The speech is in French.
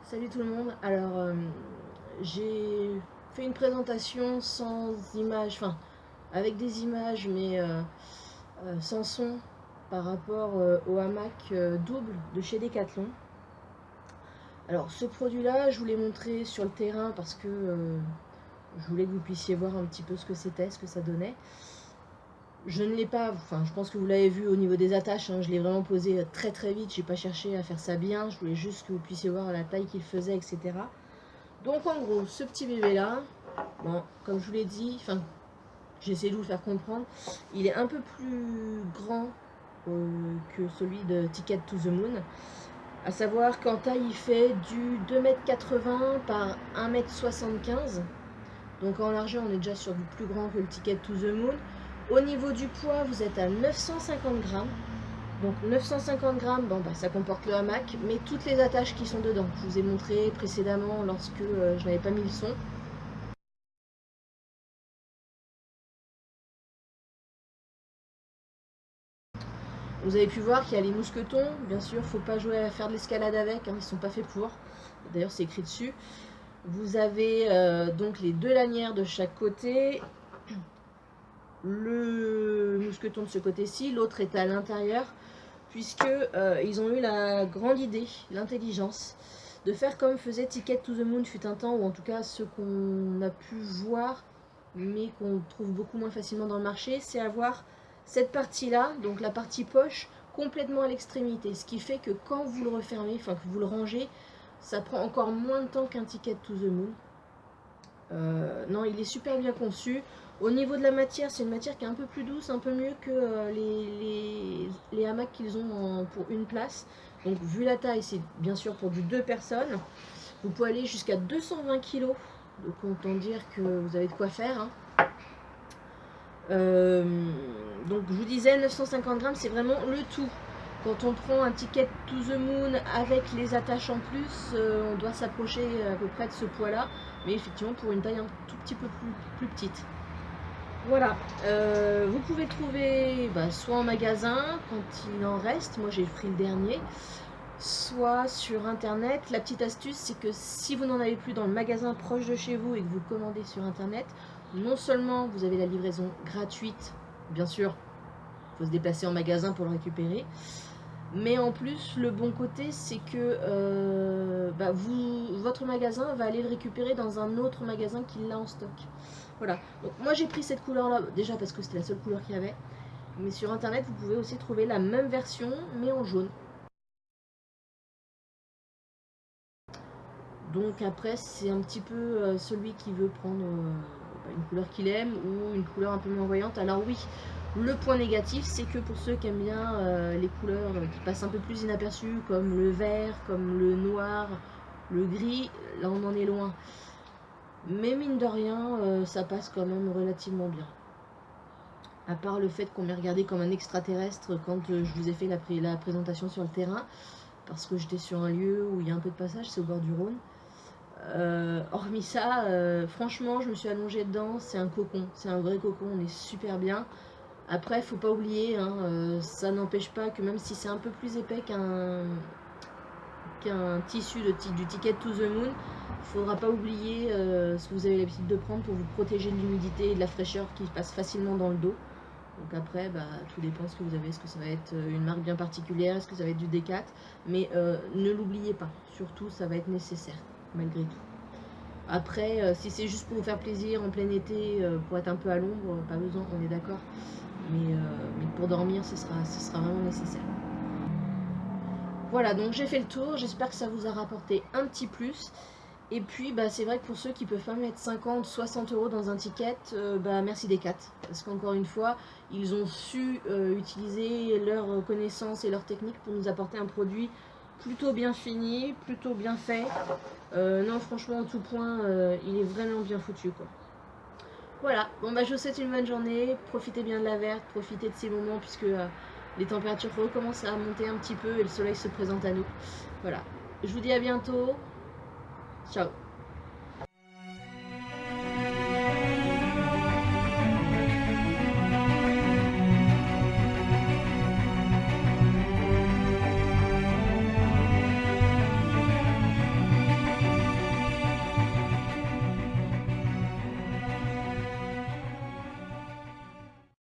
Salut tout le monde. Alors, j'ai fait une présentation sans images, enfin, avec des images, mais sans son, par rapport au hamac double de chez Decathlon. Alors, ce produit-là, je vous l'ai montré sur le terrain parce que je voulais que vous puissiez voir un petit peu ce que c'était, ce que ça donnait. Je ne l'ai pas, enfin, je pense que vous l'avez vu au niveau des attaches, hein, je l'ai vraiment posé très très vite, j'ai pas cherché à faire ça bien, je voulais juste que vous puissiez voir la taille qu'il faisait, etc. Donc en gros, ce petit bébé là, bon, comme je vous l'ai dit, enfin, j'ai essayé de vous le faire comprendre, il est un peu plus grand que celui de Ticket to the Moon. À savoir qu'en taille, il fait du 2,80 m par 1,75 m. Donc en largeur, on est déjà sur du plus grand que le Ticket to the Moon. Au niveau du poids, vous êtes à 950 grammes. Donc 950 grammes, bon, bah, ça comporte le hamac, mais toutes les attaches qui sont dedans. Je vous ai montré précédemment lorsque je n'avais pas mis le son. Vous avez pu voir qu'il y a les mousquetons. Bien sûr, il ne faut pas jouer à faire de l'escalade avec, hein, ils ne sont pas faits pour. D'ailleurs, c'est écrit dessus. Vous avez donc les deux lanières de chaque côté. Le mousqueton de ce côté-ci, l'autre est à l'intérieur, puisque ils ont eu la grande idée, l'intelligence, de faire comme faisait Ticket to the Moon fut un temps, ou en tout cas ce qu'on a pu voir, mais qu'on trouve beaucoup moins facilement dans le marché, c'est avoir cette partie-là, donc la partie poche, complètement à l'extrémité, ce qui fait que quand vous le refermez, enfin que vous le rangez, ça prend encore moins de temps qu'un Ticket to the Moon. Non, il est super bien conçu. Au niveau de la matière, c'est une matière qui est un peu plus douce, un peu mieux que les hamacs qu'ils ont pour une place. Donc vu la taille, c'est bien sûr pour du 2 personnes. Vous pouvez aller jusqu'à 220 kg. Donc autant dire que vous avez de quoi faire. Hein. Donc je vous disais, 950 grammes, c'est vraiment le tout. Quand on prend un Ticket to the Moon avec les attaches en plus, on doit s'approcher à peu près de ce poids-là. Mais effectivement, pour une taille un tout petit peu plus petite. Voilà, vous pouvez le trouver soit en magasin, quand il en reste, moi j'ai pris le dernier, soit sur internet. La petite astuce, c'est que si vous n'en avez plus dans le magasin proche de chez vous et que vous commandez sur internet, non seulement vous avez la livraison gratuite, bien sûr, il faut se déplacer en magasin pour le récupérer, mais en plus, le bon côté, c'est que votre magasin va aller le récupérer dans un autre magasin qui l'a en stock. Voilà. Donc moi j'ai pris cette couleur-là, déjà parce que c'était la seule couleur qu'il y avait. Mais sur internet, vous pouvez aussi trouver la même version, mais en jaune. Donc après, c'est un petit peu celui qui veut prendre une couleur qu'il aime ou une couleur un peu moins voyante. Alors oui, le point négatif, c'est que pour ceux qui aiment bien les couleurs qui passent un peu plus inaperçues, comme le vert, comme le noir, le gris, là on en est loin. Mais mine de rien, ça passe quand même relativement bien. À part le fait qu'on m'ait regardé comme un extraterrestre quand je vous ai fait la présentation sur le terrain, parce que j'étais sur un lieu où il y a un peu de passage, c'est au bord du Rhône. Hormis ça, franchement, je me suis allongée dedans, c'est un cocon, c'est un vrai cocon, on est super bien. Après, faut pas oublier, hein, ça n'empêche pas que même si c'est un peu plus épais qu'un tissu du Ticket to the Moon, il faudra pas oublier ce que vous avez l'habitude de prendre pour vous protéger de l'humidité et de la fraîcheur qui passe facilement dans le dos. Donc après, tout dépend ce que vous avez. Est-ce que ça va être une marque bien particulière? Est-ce que ça va être du Decat? Mais ne l'oubliez pas. Surtout, ça va être nécessaire, malgré tout. Après, si c'est juste pour vous faire plaisir en plein été, pour être un peu à l'ombre, pas besoin, on est d'accord. Mais pour dormir, ce sera vraiment nécessaire. Voilà, donc j'ai fait le tour. J'espère que ça vous a rapporté un petit plus. Et puis, c'est vrai que pour ceux qui peuvent pas mettre 50, 60 euros dans un ticket, merci Decat. Parce qu'encore une fois, ils ont su utiliser leurs connaissances et leurs techniques pour nous apporter un produit plutôt bien fini, plutôt bien fait. Non, franchement, en tout point, il est vraiment bien foutu, quoi. Voilà, bon je vous souhaite une bonne journée. Profitez bien de la verte, profitez de ces moments puisque les températures recommencent à monter un petit peu et le soleil se présente à nous. Voilà, je vous dis à bientôt. Ciao.